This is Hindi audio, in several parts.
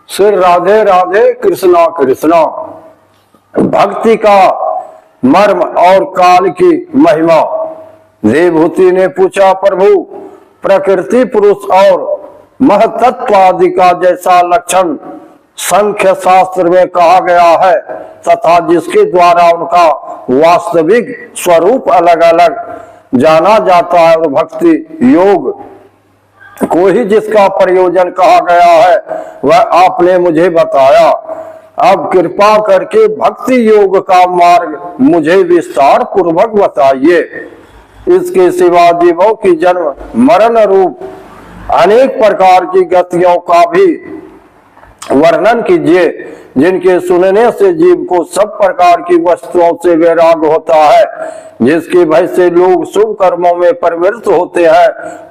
श्री राधे राधे कृष्णा कृष्णा। भक्ति का मर्म और काल की महिमा। देवहूति ने पूछा, प्रभु प्रकृति पुरुष और महतत्व आदि का जैसा लक्षण संख्य शास्त्र में कहा गया है तथा जिसके द्वारा उनका वास्तविक स्वरूप अलग अलग जाना जाता है और भक्ति योग को ही जिसका प्रयोजन कहा गया है वह आपने मुझे बताया। अब कृपा करके भक्ति योग का मार्ग मुझे विस्तार पूर्वक बताइए। इसके सिवा जीवों की जन्म मरण रूप अनेक प्रकार की गतियों का भी वर्णन कीजिए जिनके सुनने से जीव को सब प्रकार की वस्तुओं से वैराग होता है, जिसके भय से लोग शुभ कर्मों में प्रवृत्त होते हैं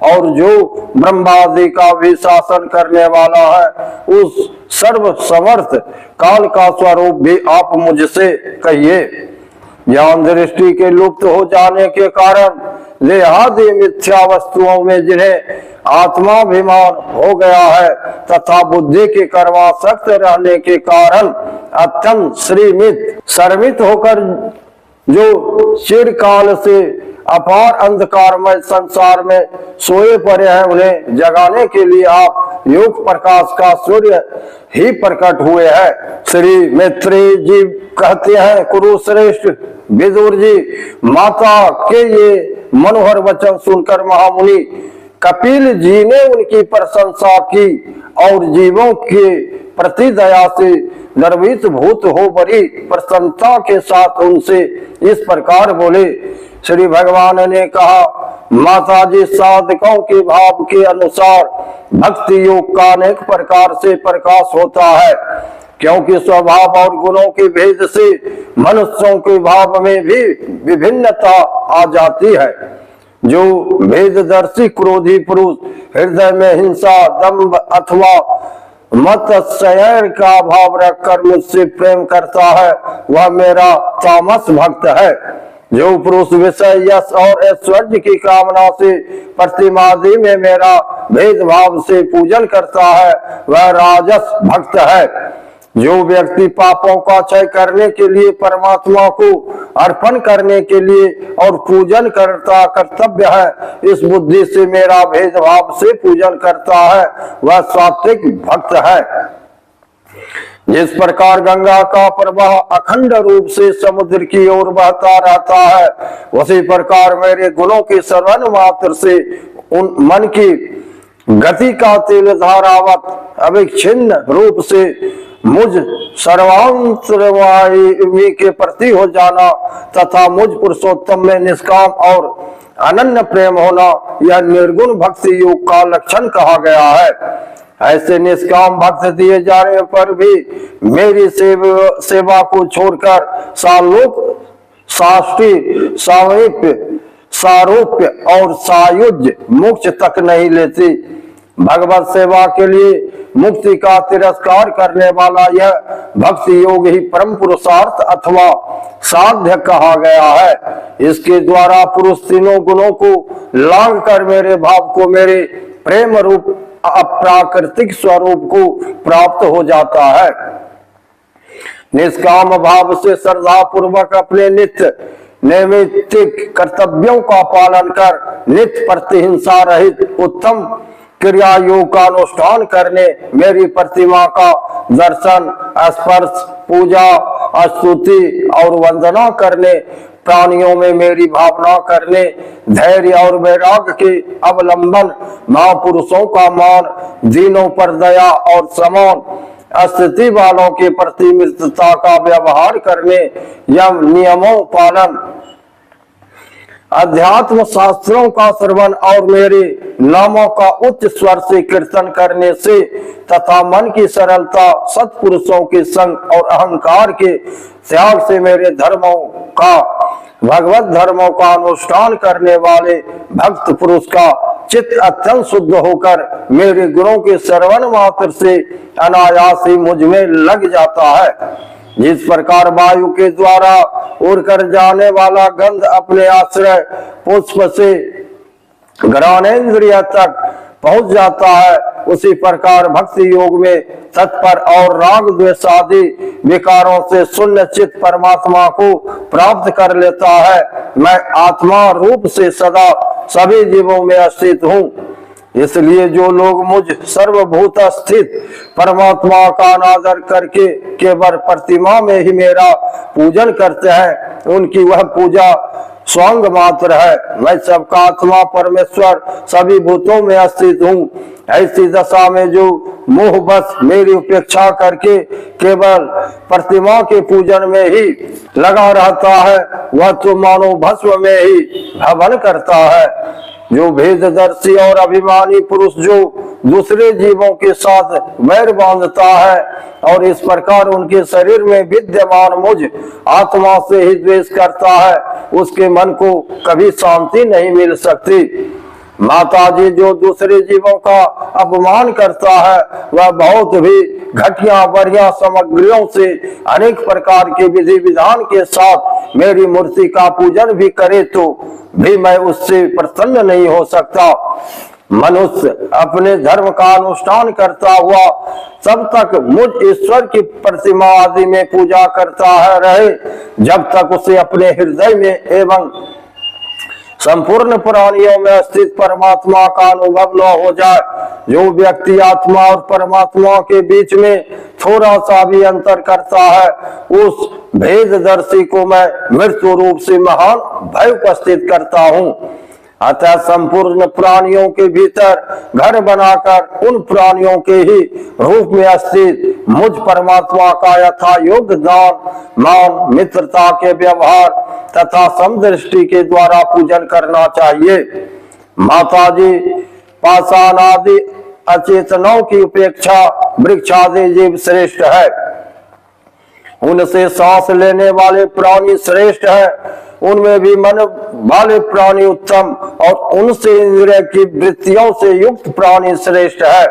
और जो ब्रह्मादि का भी शासन करने वाला है उस सर्व समर्थ काल का स्वरूप भी आप मुझसे कहिए। ज्ञान दृष्टि के लुप्त हो जाने के कारण देहादि मिथ्या वस्तुओं में जिन्हें आत्माभिमान हो गया है तथा बुद्धि के कर्मासक्त रहने के कारण अत्यंत शर्मित होकर जो चिरकाल से अपार अंधकारमय संसार में सोए पड़े हैं उन्हें जगाने के लिए आप योग प्रकाश का सूर्य ही प्रकट हुए हैं। श्री मैत्रेय जी कहते हैं, कुरुश्रेष्ठ विदुर जी माता के ये मनोहर वचन सुनकर महामुनि कपिल जी ने उनकी प्रशंसा की और जीवों के प्रति दया से गर्वित भूत हो बड़ी प्रसन्नता के साथ उनसे इस प्रकार बोले। श्री भगवान ने कहा, माता जी साधकों के भाव के अनुसार भक्ति योग का अनेक प्रकार से प्रकाश होता है, क्योंकि स्वभाव और गुणों के भेद से मनुष्यों के भाव में भी विभिन्नता आ जाती है। जो भेददर्शी क्रोधी पुरुष हृदय में हिंसा दंभ अथवा मत्सर्य का भाव रखकर मुझसे प्रेम करता है वह मेरा तामस भक्त है। जो पुरुष विषय यश और ऐश्वर्य की कामना से प्रतिमादि में मेरा भेदभाव से पूजन करता है वह राजस भक्त है। जो व्यक्ति पापों का क्षय करने के लिए परमात्मा को अर्पण करने के लिए और पूजन करता कर्तव्य है इस बुद्धि से मेरा भेदभाव से पूजन करता है वह सात्विक भक्त है। जिस प्रकार गंगा का प्रवाह अखंड रूप से समुद्र की ओर बहता रहता है उसी प्रकार मेरे गुणों के श्रवण मात्र से उन मन की गति का तेल धारावत अविच्छिन्न रूप से मुझ सर्वांतरवायी के प्रति हो जाना तथा मुझ पुरुषोत्तम में निष्काम और अनन्य प्रेम होना यह निर्गुण भक्ति योग का लक्षण कहा गया है। ऐसे निष्काम भक्त दिए जाने पर भी मेरी सेवा को छोड़कर सालोक साष्टी सारूप्य और सायुज्य मोक्ष तक नहीं लेती। भगवत सेवा के लिए मुक्ति का तिरस्कार करने वाला यह भक्ति योग ही परम पुरुषार्थ अथवा साध्य कहा गया है। इसके द्वारा पुरुष तीनों गुणों को लांघ कर मेरे भाव को मेरे प्रेम रूप अप्राकृतिक स्वरूप को प्राप्त हो जाता है। निष्काम भाव से श्रद्धा पूर्वक अपने नित्य नैमित्तिक कर्तव्यों का पालन कर नित्य प्रतिहिंसा रहित उत्तम क्रिया योग का अनुष्ठान करने मेरी प्रतिमा का दर्शन स्पर्श पूजा स्तुति और वंदना करने प्राणियों में मेरी भावना करने धैर्य और वैराग्य के अवलंबन महापुरुषों का मान दीनों पर दया और समान स्थिति वालों के प्रति मित्रता का व्यवहार करने यम नियमों पालन अध्यात्म शास्त्रों का श्रवण और मेरे नामों का उच्च स्वर से कीर्तन करने से तथा मन की सरलता सत्पुरुषों के संग और अहंकार के त्याग से मेरे धर्मों का भगवत धर्मों का अनुष्ठान करने वाले भक्त पुरुष का चित्त अत्यंत शुद्ध होकर मेरे गुणों के श्रवण मात्र से अनायास ही मुझ में लग जाता है। जिस प्रकार वायु के द्वारा उड़कर जाने वाला गंध अपने आश्रय पुष्प से घ्राणेन्द्रिय तक पहुंच जाता है उसी प्रकार भक्ति योग में तत्पर और राग द्वेष आदि विकारों से शून्य चित्त परमात्मा को प्राप्त कर लेता है। मैं आत्मा रूप से सदा सभी जीवों में स्थित हूँ। इसलिए जो लोग मुझ सर्वभूत स्थित परमात्मा का अनादर करके केवल प्रतिमा में ही मेरा पूजन करते हैं, उनकी वह पूजा स्वांग मात्र है। मैं सबका आत्मा परमेश्वर सभी भूतों में स्थित हूँ। ऐसी दशा में जो मोह बस मेरी उपेक्षा करके केवल प्रतिमा के पूजन में ही लगा रहता है, वह तो मानो भस्म में ही भवन करता है। जो भेददर्शी और अभिमानी पुरुष जो दूसरे जीवों के साथ वैर बांधता है और इस प्रकार उनके शरीर में विद्यमान मुझ आत्मा से ही द्वेष करता है, उसके मन को कभी शांति नहीं मिल सकती। माता जी, जो दूसरे जीवों का अपमान करता है वह बहुत भी घटिया बढ़िया सामग्रियों से अनेक प्रकार के विधि विधान के साथ मेरी मूर्ति का पूजन भी करे तो भी मैं उससे प्रसन्न नहीं हो सकता। मनुष्य अपने धर्म का अनुष्ठान करता हुआ तब तक मुझ ईश्वर की प्रतिमा आदि में पूजा करता है रहे, जब तक उसे अपने हृदय में एवं संपूर्ण प्राणियों में स्थित परमात्मा का अनुभव न हो जाए। जो व्यक्ति आत्मा और परमात्मा के बीच में थोड़ा सा भी अंतर करता है, उस भेददर्शी को मैं मृत्यु रूप से महान भय उपस्थित करता हूँ। अतः संपूर्ण प्राणियों के भीतर घर बनाकर उन प्राणियों के ही रूप में स्थित मुझ परमात्मा का यथा योग्य दान मान मित्रता के व्यवहार तथा समदृष्टि के द्वारा पूजन करना चाहिए। माता जी, पाषाण आदि अचेतनों की उपेक्षा वृक्षादि जीव श्रेष्ठ है। उनसे सांस लेने वाले प्राणी श्रेष्ठ है, उनमें भी मन वाले प्राणी उत्तम और उनसे इंद्रिय की वृत्तियों से युक्त प्राणी श्रेष्ठ है।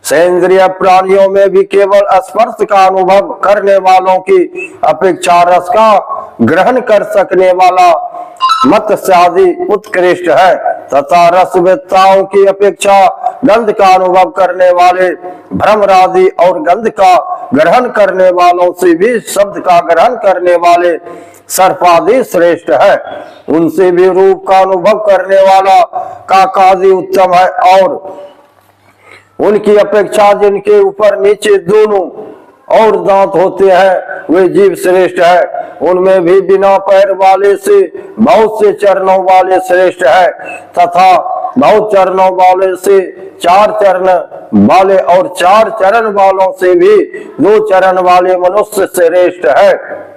सेंद्रिय प्राणियों में भी केवल स्पर्श का अनुभव करने वालों की अपेक्षा रस का ग्रहण कर सकने वाला मत्स्य आदि उत्कृष्ट है, तथा रसवेत्ताओं की अपेक्षा गंध का अनुभव करने वाले भ्रमरादि और गंध का ग्रहण करने वालों से भी शब्द का ग्रहण करने वाले सर्पादि श्रेष्ठ है। उनसे भी रूप का अनुभव करने वाला काकादि उत्तम है, और उनकी अपेक्षा जिनके ऊपर नीचे दोनों और दांत होते हैं वे जीव श्रेष्ठ है। उनमें भी बिना पैर वाले से बहुत से चरणों वाले श्रेष्ठ है, तथा बहुत चरणों वाले से चार चरण वाले और चार चरण वालों से भी दो चरण वाले मनुष्य श्रेष्ठ है।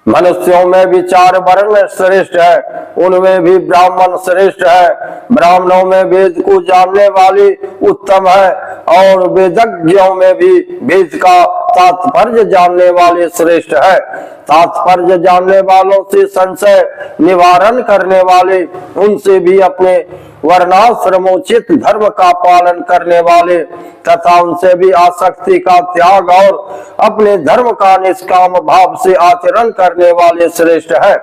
मनुष्यों में भी चार वर्ण श्रेष्ठ है, उनमें भी ब्राह्मण श्रेष्ठ है। ब्राह्मणों में वेद को जानने वाले उत्तम है, और वेदज्ञों में भी वेद का तात्पर्य जानने वाले श्रेष्ठ है। तात्पर्य जानने वालों से संशय निवारण करने वाले, उनसे भी अपने वर्णाश्रमोचित धर्म का पालन करने वाले, तथा उनसे भी आसक्ति का त्याग और अपने धर्म का निष्काम भाव से आचरण करने वाले श्रेष्ठ है।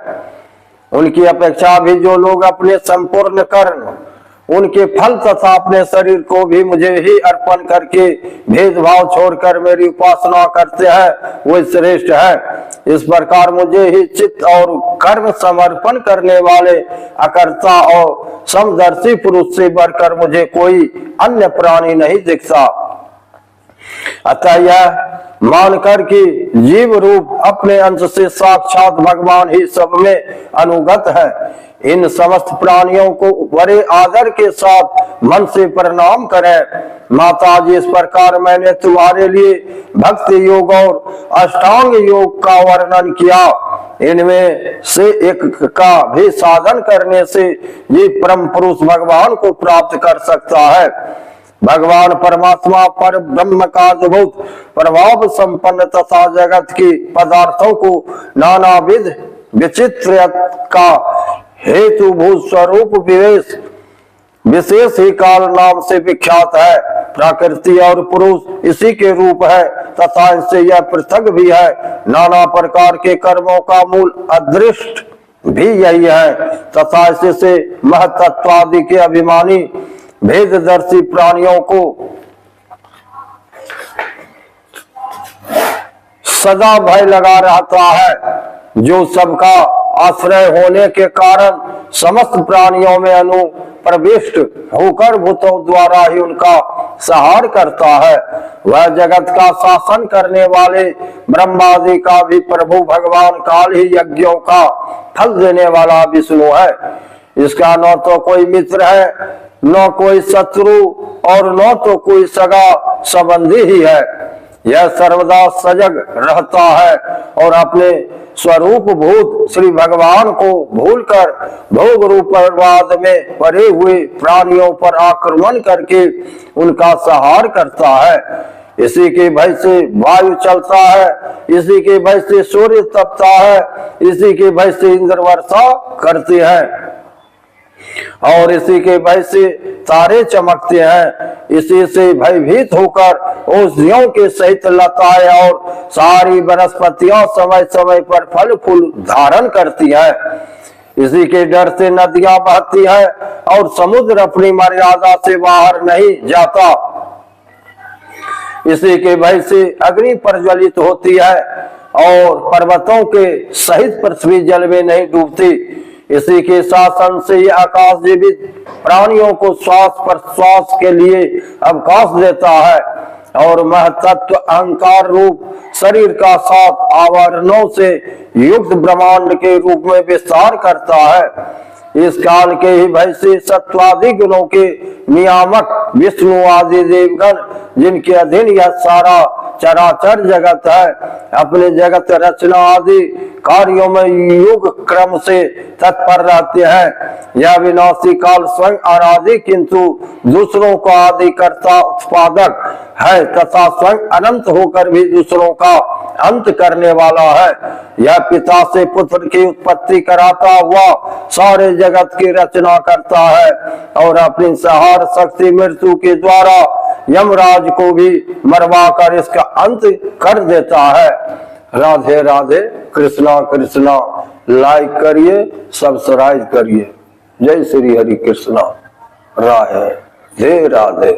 उनकी अपेक्षा भी जो लोग अपने संपूर्ण कर्म, उनके फल तथा अपने शरीर को भी मुझे ही अर्पण करके भेदभाव छोड़कर मेरी उपासना करते हैं, वो श्रेष्ठ है। इस प्रकार मुझे ही चित्त और कर्म समर्पण करने वाले अकर्ता और समदर्शी पुरुष से बढ़कर मुझे कोई अन्य प्राणी नहीं दिखता। अतः यह मानकर कि जीव रूप अपने अंश से साक्षात भगवान ही सब में अनुगत है, इन समस्त प्राणियों को बड़े आदर के साथ मन से प्रणाम करें। माता जी, इस प्रकार मैंने तुम्हारे लिए भक्ति योग और अष्टांग योग का वर्णन किया। इनमें से एक का भी साधन करने से ये परम पुरुष भगवान को प्राप्त कर सकता है। भगवान परमात्मा पर ब्रह्म का अद्भुत प्रभाव संपन्न तथा जगत की पदार्थों को नानाविध विचित्र का हेतुभूत स्वरूप विशेष ही काल नाम से विख्यात है। प्रकृति और पुरुष इसी के रूप है, तथा इससे यह पृथक भी है। नाना प्रकार के कर्मों का मूल अदृष्ट भी यही है, तथा इससे महतत्वादि के अभिमानी भेददर्शी प्राणियों को सदा भय लगा रहता है, जो सबका आश्रय होने के कारण समस्त प्राणियों में अनुप्रविष्ट होकर भूतों द्वारा ही उनका संहार करता है। वह जगत का शासन करने वाले ब्रह्मादि का भी प्रभु भगवान काल ही यज्ञों का फल देने वाला विष्णु है। इसका न तो कोई मित्र है, न कोई शत्रु और न तो कोई सगा संबंधी ही है। यह सर्वदा सजग रहता है और अपने स्वरूप भूत श्री भगवान को भूलकर भोग रूपवाद में पड़े हुए प्राणियों पर आक्रमण करके उनका संहार करता है। इसी के भय से वायु चलता है, इसी के भय से सूर्य तपता है, इसी के भय से इंद्र वर्षा करते हैं और इसी के भय से तारे चमकते हैं। इसी से भयभीत होकर औषधियों के सहित लताएं और सारी वनस्पतियां समय समय पर फल फूल धारण करती हैं। इसी के डर से नदियां बहती हैं और समुद्र अपनी मर्यादा से बाहर नहीं जाता। इसी के भय से अग्नि प्रज्वलित होती है और पर्वतों के सहित पृथ्वी जल में नहीं डूबती। इसी के शासन से ये आकाश जीवित प्राणियों को श्वास प्रश्वास के लिए अवकाश देता है और महतत्व अहंकार रूप शरीर का 7 आवरणों से युक्त ब्रह्मांड के रूप में विस्तार करता है। इस काल के ही भय से सत्वादि गुणों के नियामक विष्णु आदि देवगण, जिनके अधीन यह सारा चराचर जगत है, अपने जगत रचना आदि कार्यों में युग क्रम से तत्पर रहते हैं। यह विनाशी काल स्वयं अनादि किंतु दूसरों का आदि कर्ता उत्पादक है तथा स्वयं अनंत होकर भी दूसरों का अंत करने वाला है। यह पिता से पुत्र की उत्पत्ति कराता हुआ सारे जगत की रचना करता है और अपनी संहार शक्ति मृत्यु के द्वारा यमराज को भी मरवा कर इसका अंत कर देता है। राधे राधे, कृष्णा कृष्णा। लाइक करिए, सब्सक्राइब करिए। जय श्री हरि कृष्णा। राधे राधे।